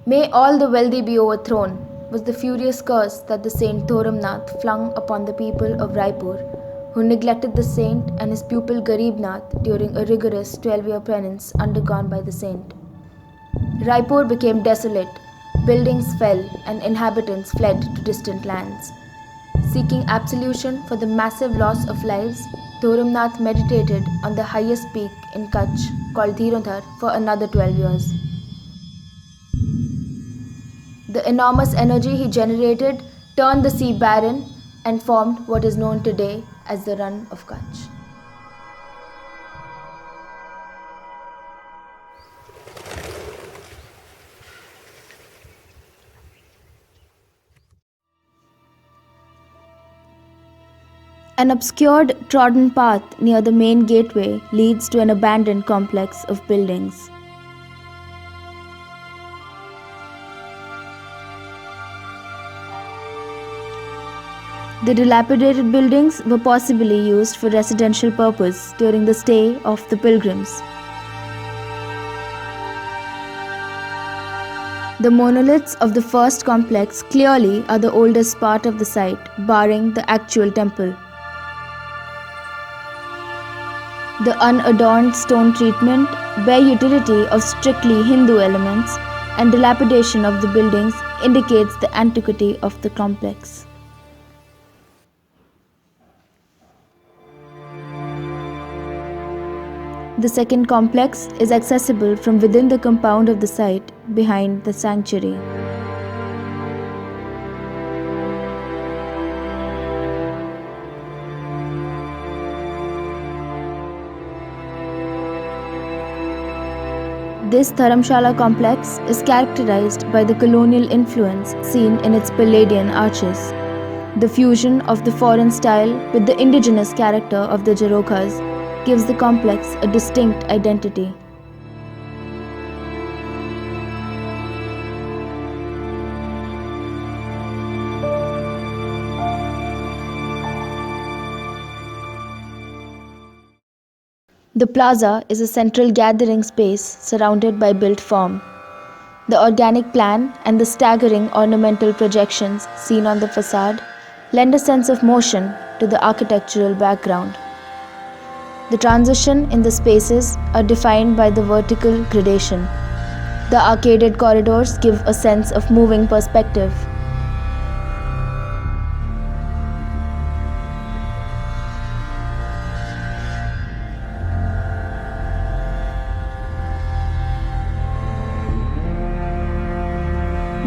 May all the wealthy be overthrown, was the furious curse that the saint Thoramnath flung upon the people of Raipur, who neglected the saint and his pupil Garibnath during a rigorous 12-year penance undergone by the saint. Raipur became desolate, buildings fell, and inhabitants fled to distant lands. Seeking absolution for the massive loss of lives, Thoramnath meditated on the highest peak in Kutch, called Dhirodhar, for another 12 years. The enormous energy he generated turned the sea barren and formed what is known today as the Run of Kutch. An obscured, trodden path near the main gateway leads to an abandoned complex of buildings. The dilapidated buildings were possibly used for residential purpose during the stay of the pilgrims. The monoliths of the first complex clearly are the oldest part of the site, barring the actual temple. The unadorned stone treatment, bare utility of strictly Hindu elements, and dilapidation of the buildings indicates the antiquity of the complex. The second complex is accessible from within the compound of the site behind the sanctuary. This Dharamshala complex is characterized by the colonial influence seen in its Palladian arches. The fusion of the foreign style with the indigenous character of the Jarokhas gives the complex a distinct identity. The plaza is a central gathering space surrounded by built form. The organic plan and the staggering ornamental projections seen on the facade lend a sense of motion to the architectural background. The transition in the spaces are defined by the vertical gradation. The arcaded corridors give a sense of moving perspective.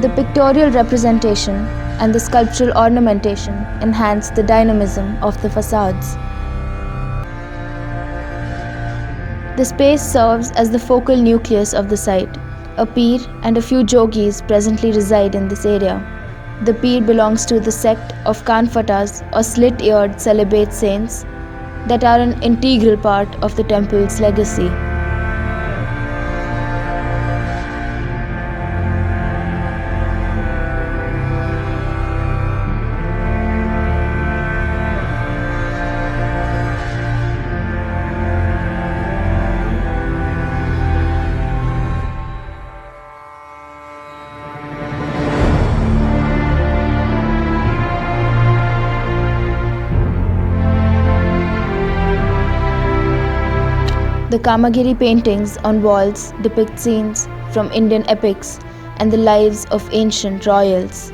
The pictorial representation and the sculptural ornamentation enhance the dynamism of the facades. The space serves as the focal nucleus of the site. A peer and a few jogis presently reside in this area. The peer belongs to the sect of Kanfatas or slit-eared celibate saints that are an integral part of the temple's legacy. The Kamagiri paintings on walls depict scenes from Indian epics and the lives of ancient royals.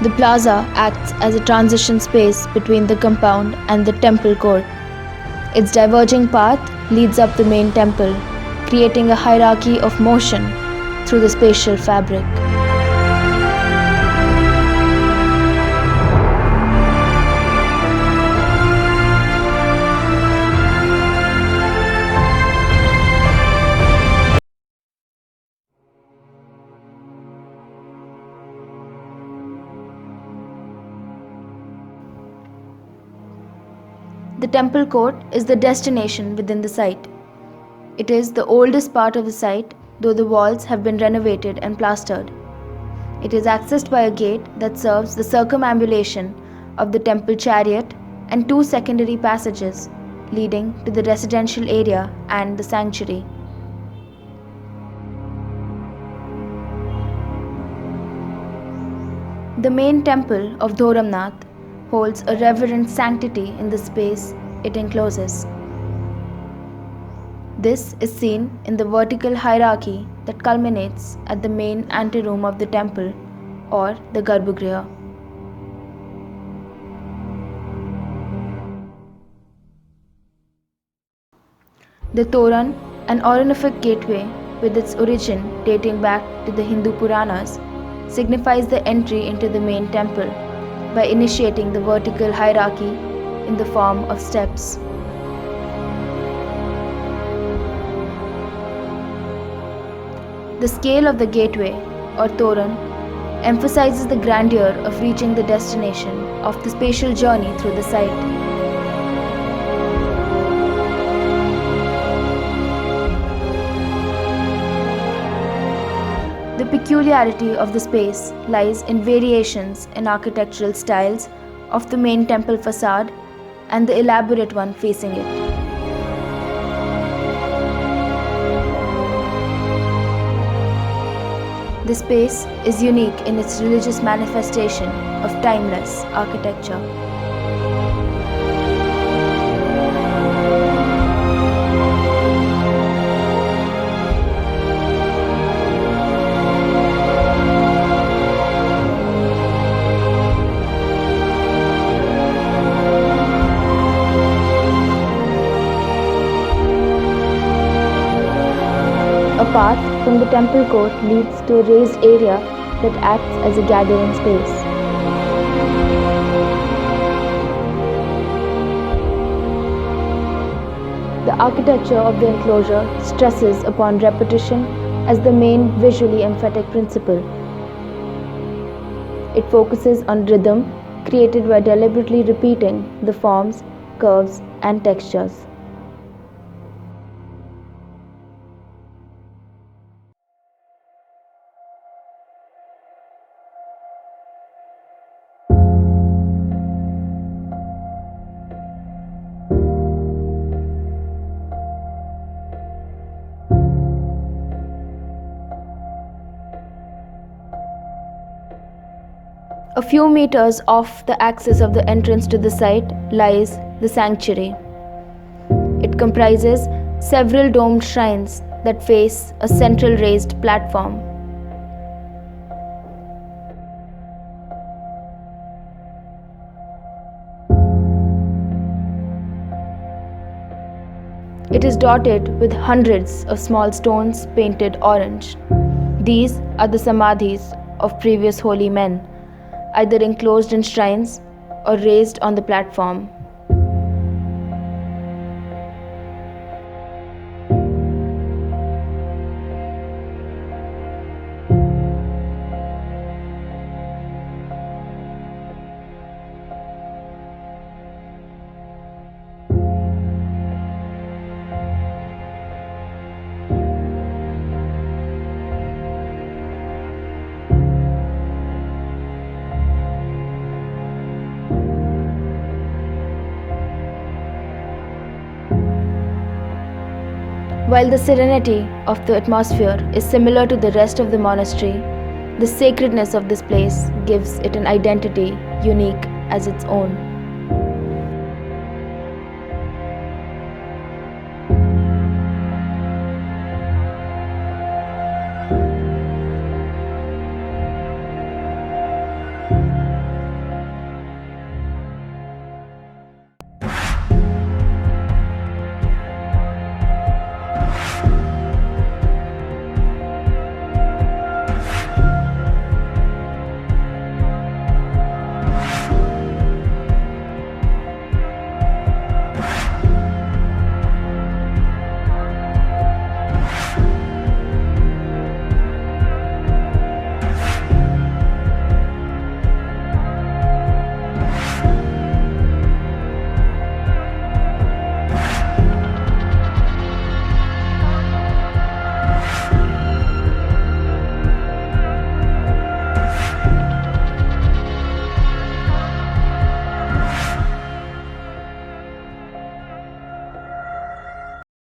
The plaza acts as a transition space between the compound and the temple court. Its diverging path leads up the main temple, creating a hierarchy of motion through the spatial fabric. The temple court is the destination within the site. It is the oldest part of the site, though the walls have been renovated and plastered. It is accessed by a gate that serves the circumambulation of the temple chariot and two secondary passages leading to the residential area and the sanctuary. The main temple of Dhoramnath holds a reverent sanctity in the space it encloses. This is seen in the vertical hierarchy that culminates at the main anteroom of the temple, or the Garbhagriha. The Toran, an honorific gateway with its origin dating back to the Hindu Puranas, signifies the entry into the main temple by initiating the vertical hierarchy in the form of steps. The scale of the gateway, or Toran, emphasizes the grandeur of reaching the destination of the spatial journey through the site. The peculiarity of the space lies in variations in architectural styles of the main temple facade and the elaborate one facing it. The space is unique in its religious manifestation of timeless architecture. A path from the temple court leads to a raised area that acts as a gathering space. The architecture of the enclosure stresses upon repetition as the main visually emphatic principle. It focuses on rhythm created by deliberately repeating the forms, curves, and textures. A few meters off the axis of the entrance to the site lies the sanctuary. It comprises several domed shrines that face a central raised platform. It is dotted with hundreds of small stones painted orange. These are the samadhis of previous holy men, either enclosed in shrines or raised on the platform. While the serenity of the atmosphere is similar to the rest of the monastery, the sacredness of this place gives it an identity unique as its own.